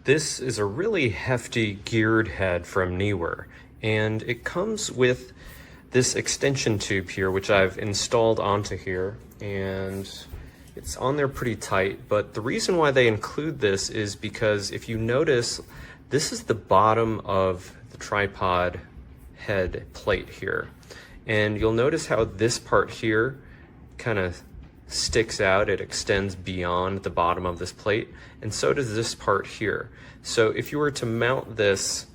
This is a really hefty geared head from NEEWER, and it comes with this extension tube here, which I've installed onto here, and it's on there pretty tight. But the reason why they include this is because if you notice, this is the bottom of the tripod head plate here. And you'll notice how this part here kind of sticks out, it extends beyond the bottom of this plate, and so does this part here. So if you were to mount this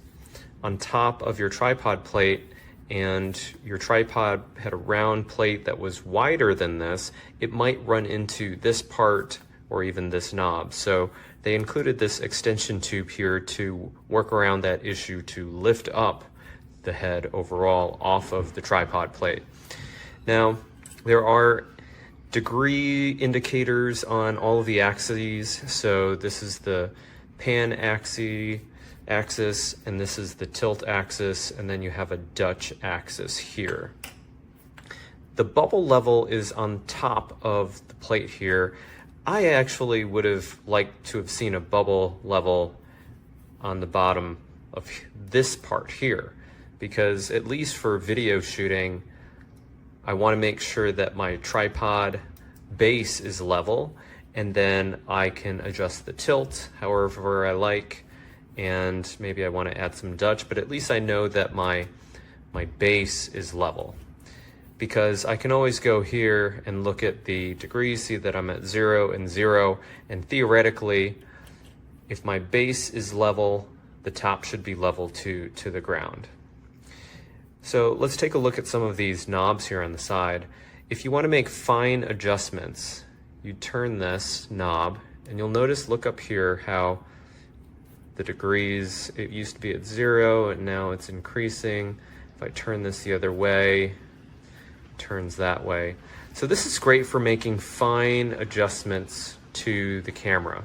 on top of your tripod plate and your tripod had a round plate that was wider than this, it might run into this part or even this knob. So they included this extension tube here to work around that issue, to lift up the head overall off of the tripod plate. Now, there are degree indicators on all of the axes. So this is the pan axis, and this is the tilt axis, and then you have a Dutch axis here. The bubble level is on top of the plate here. I actually would have liked to have seen a bubble level on the bottom of this part here, because at least for video shooting, I want to make sure that my tripod base is level, and then I can adjust the tilt however I like, and maybe I want to add some Dutch, but at least I know that my base is level. Because I can always go here and look at the degrees, see that I'm at 0 and 0, and theoretically, if my base is level, the top should be level to the ground. So let's take a look at some of these knobs here on the side. If you want to make fine adjustments, you turn this knob, and you'll notice, look up here, how the degrees, it used to be at 0 and now it's increasing. If I turn this the other way, it turns that way. So this is great for making fine adjustments to the camera.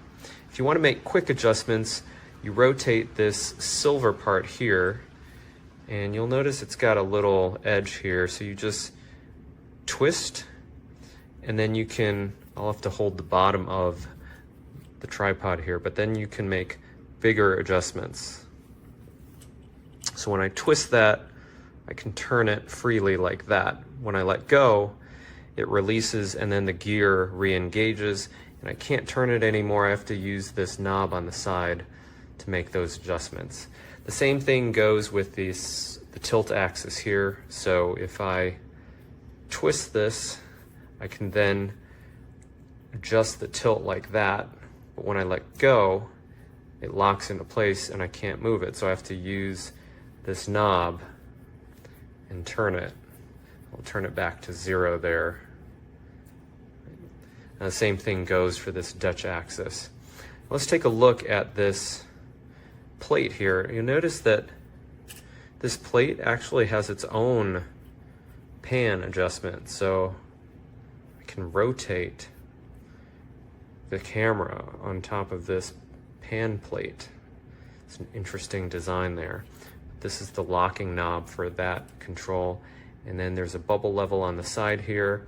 If you want to make quick adjustments, you rotate this silver part here, and you'll notice it's got a little edge here, so you just twist, and then you can, I'll have to hold the bottom of the tripod here, but then you can make bigger adjustments. So when I twist that, I can turn it freely like that. When I let go, it releases, and then the gear re-engages, and I can't turn it anymore. I have to use this knob on the side to make those adjustments. The same thing goes with the tilt axis here. So if I twist this, I can then adjust the tilt like that, but when I let go, it locks into place and I can't move it. So I have to use this knob and turn it. I'll turn it back to 0 there. And the same thing goes for this Dutch axis. Let's take a look at this plate here. You'll notice that this plate actually has its own pan adjustment, so I can rotate the camera on top of this pan plate. It's an interesting design there. This is the locking knob for that control, and then there's a bubble level on the side here,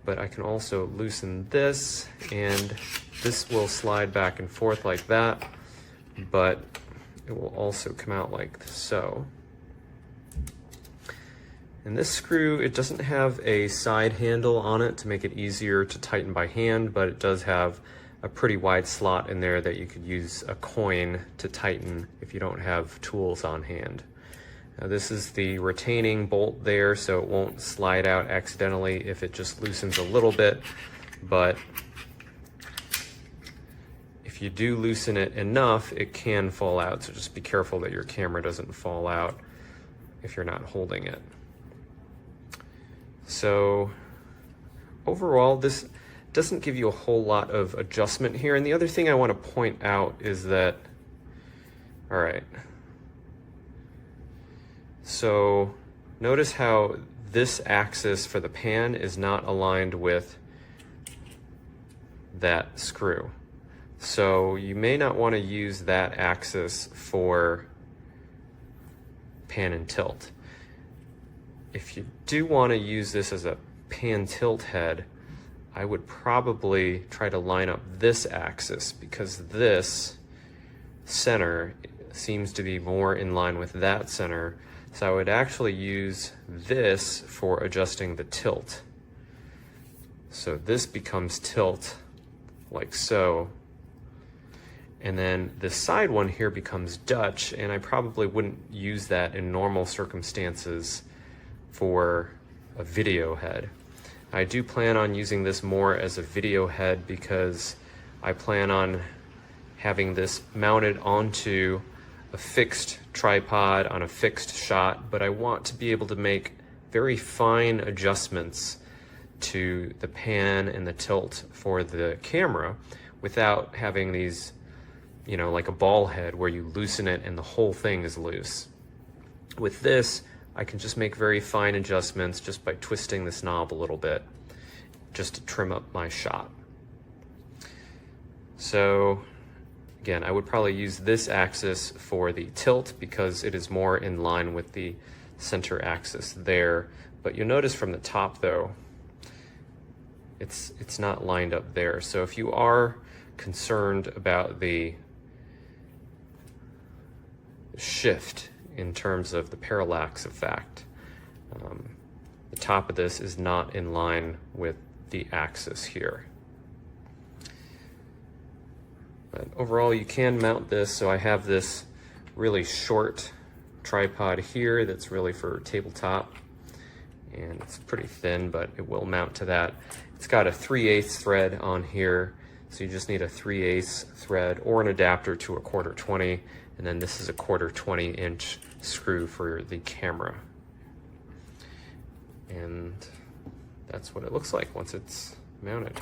but I can also loosen this, and this will slide back and forth like that, but it will also come out like so. And this screw, it doesn't have a side handle on it to make it easier to tighten by hand, but it does have a pretty wide slot in there that you could use a coin to tighten if you don't have tools on hand. Now this is the retaining bolt there, so it won't slide out accidentally if it just loosens a little bit, but if you do loosen it enough, it can fall out, so just be careful that your camera doesn't fall out if you're not holding it. So overall, this doesn't give you a whole lot of adjustment here. And the other thing I want to point out is that, all right, so notice how this axis for the pan is not aligned with that screw. So you may not want to use that axis for pan and tilt. If you do want to use this as a pan tilt head, I would probably try to line up this axis, because this center seems to be more in line with that center. So I would actually use this for adjusting the tilt. So this becomes tilt like so. And then the side one here becomes Dutch, and I probably wouldn't use that in normal circumstances for a video head. I do plan on using this more as a video head because I plan on having this mounted onto a fixed tripod on a fixed shot, but I want to be able to make very fine adjustments to the pan and the tilt for the camera without having these, you know, like a ball head where you loosen it and the whole thing is loose. With this, I can just make very fine adjustments just by twisting this knob a little bit, just to trim up my shot. So again, I would probably use this axis for the tilt because it is more in line with the center axis there. But you'll notice from the top though, it's not lined up there. So if you are concerned about the shift in terms of the parallax effect, the top of this is not in line with the axis here. But overall, you can mount this. So I have this really short tripod here that's really for tabletop, and it's pretty thin, but it will mount to that. It's got a 3/8 thread on here, so you just need a 3/8 thread or an adapter to a 1/4-20, and then this is a 1/4-20 inch screw for the camera. And that's what it looks like once it's mounted.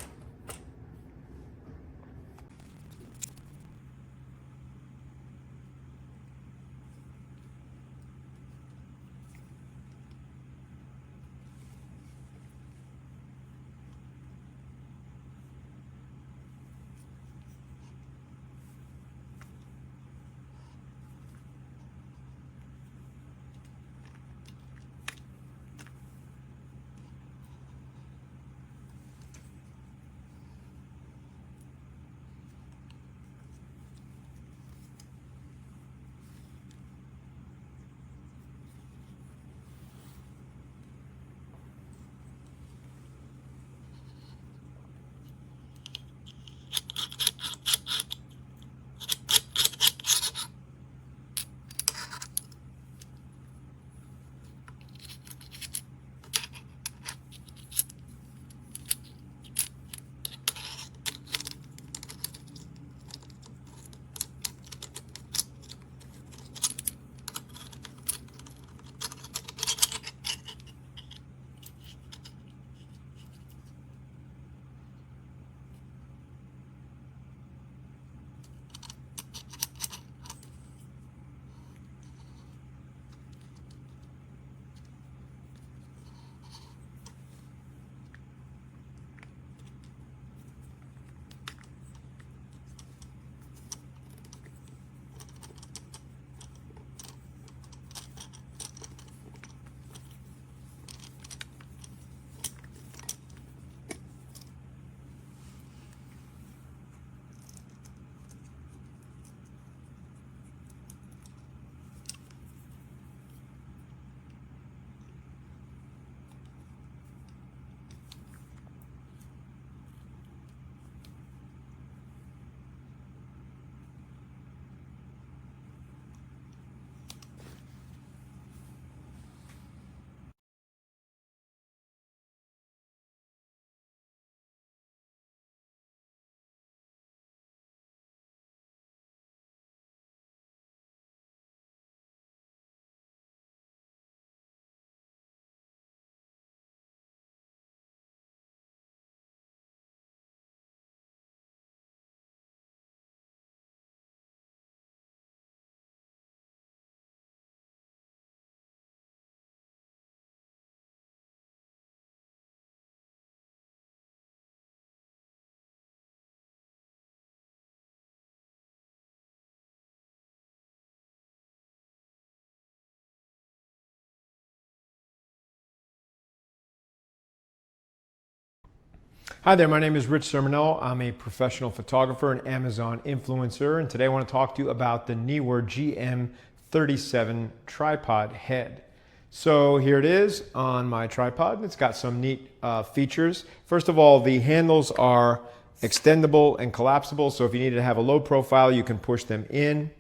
Hi there, my name is Rich Sermonello. I'm a professional photographer and Amazon influencer, and today I want to talk to you about the NEEWER GM37 tripod head. So here it is on my tripod. It's got some neat features. First of all, the handles are extendable and collapsible, so if you need to have a low profile, you can push them in.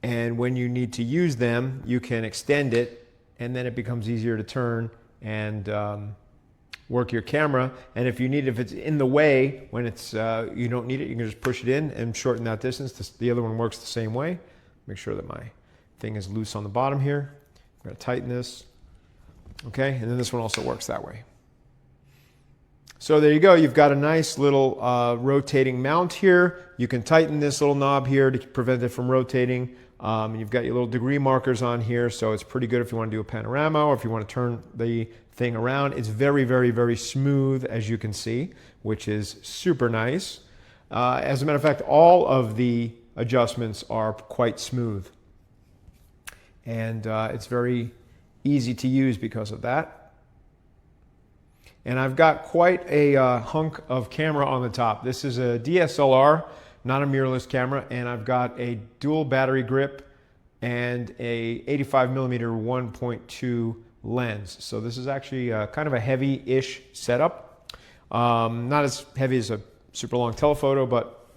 And when you need to use them, you can extend it, and then it becomes easier to turn and work your camera. And if it's in the way, when it's you don't need it, you can just push it in and shorten that distance. The other one works the same way. Make sure that my thing is loose on the bottom here. I'm going to tighten this. Okay, and then this one also works that way. So there you go. You've got a nice little rotating mount here. You can tighten this little knob here to prevent it from rotating. You've got your little degree markers on here, so it's pretty good if you want to do a panorama or if you want to turn the thing around. It's very, very, very smooth, as you can see, which is super nice. As a matter of fact, all of the adjustments are quite smooth. And it's very easy to use because of that. And I've got quite a hunk of camera on the top. This is a DSLR, not a mirrorless camera, and I've got a dual battery grip and a 85mm 1.2 lens. So this is actually kind of a heavy-ish setup. Not as heavy as a super long telephoto, but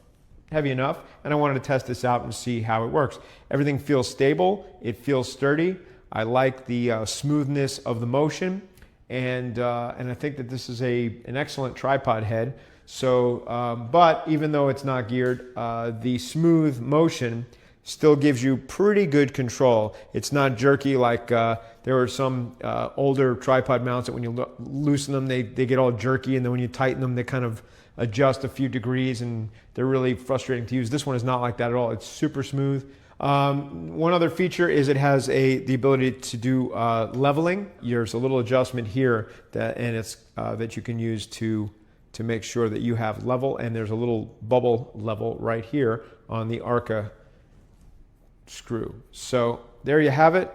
heavy enough. And I wanted to test this out and see how it works. Everything feels stable. It feels sturdy. I like the smoothness of the motion. And I think that this is an excellent tripod head. So, but even though it's not geared, the smooth motion still gives you pretty good control. It's not jerky like there are some older tripod mounts that when you loosen them, they get all jerky, and then when you tighten them, they kind of adjust a few degrees, and they're really frustrating to use. This one is not like that at all. It's super smooth. One other feature is it has the ability to do leveling. There's a little adjustment here that you can use to make sure that you have level, and there's a little bubble level right here on the Arca screw. So there you have it.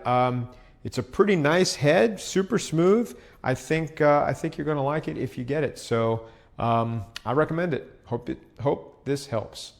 It's a pretty nice head, super smooth. I think you're going to like it if you get it. So I recommend it. Hope this helps.